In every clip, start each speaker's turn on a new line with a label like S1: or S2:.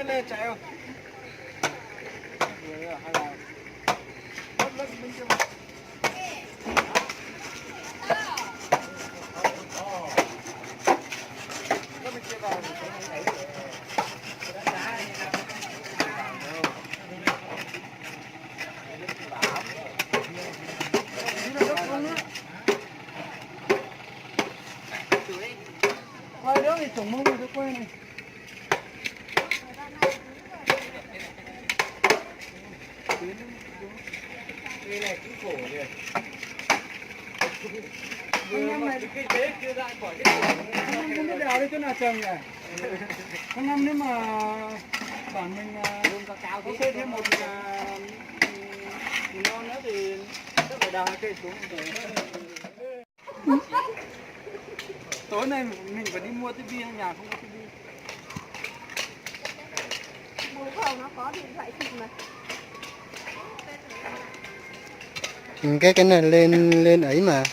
S1: lên chạy không? Hay là lắc bên kia mà. Bên kia vào quay đó thì trồng mông rồi tôi quay này. Đây này cũng khổ kìa. Con năm này cái chế kia ra khỏi cái cổ. Con năm không biết đào đi chỗ nào trồng nhỉ? Con năm nếu mà bản mình có xây thêm một non nữa thì chắc phải đào hai cây xuống. Tối nay mình phải đi mua tivi, nhà không có tivi.
S2: Mua không nó có điện thoại xịn mà.
S3: Cái này lên ấy mà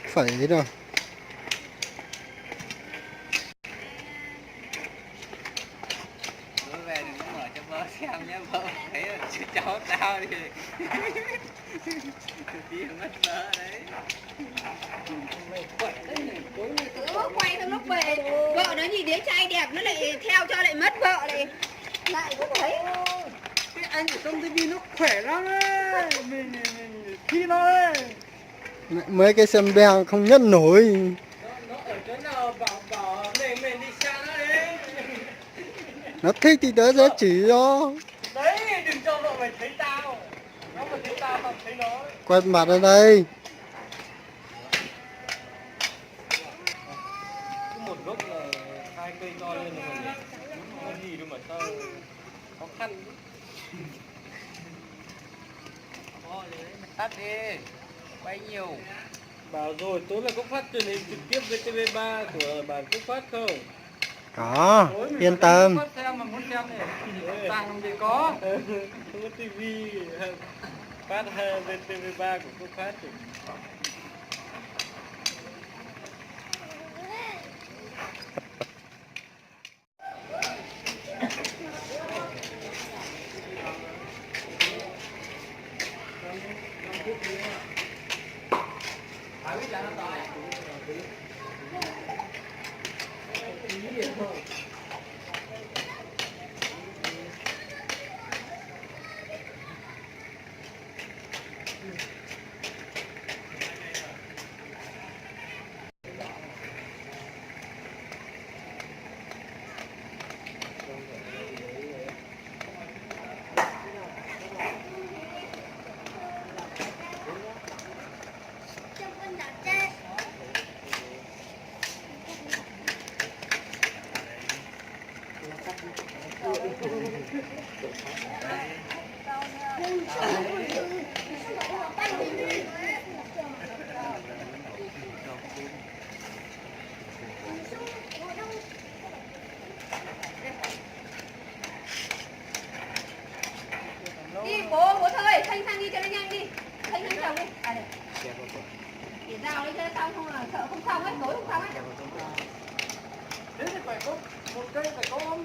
S3: phải ấy rồi.
S4: Bữa về đừng có mở cho bố xem nhé, bố thấy cháu tao đi đi mất vợ đấy.
S2: Quay xong lúc về vợ nó nhìn đứa trai đẹp nó lại theo cho lại mất vợ lại cũng thấy.
S1: Cái anh ở trong tivi nó khỏe lắm đấy, mình thi nó đấy.
S3: Mấy cái xem beo không nhất nổi.
S1: Nó ở chỗ nào bảo mình đi xa nó đấy.
S3: Nó thích thì tớ sẽ chỉ cho.
S1: Đấy, đừng cho vợ mày thấy tao. Nó mà thấy tao thấy nó.
S3: Quay mặt ở đây.
S1: Cứ một gốc là 2 cây to lên rồi mà nó gì đâu mà sao khó khăn.
S4: Thôi đấy, mày tắt đi, quay nhiều.
S1: Bảo rồi, tối là có phát truyền hình trực tiếp VTV3 của bản Quốc Phát không?
S3: Có, yên tâm.
S4: Phát xem mà muốn xem này, tàng làm gì có.
S1: Không có tivi phát VTV3 của Quốc Phát rồi.
S2: Đi bố ơi, Thanh sang đi cho nó nhanh đi. Thanh chồng đi. À đây. Để rào đi cho nó xong không là sợ không xong ấy, tối không xong ấy.
S1: Thế thì phải có một cây phải có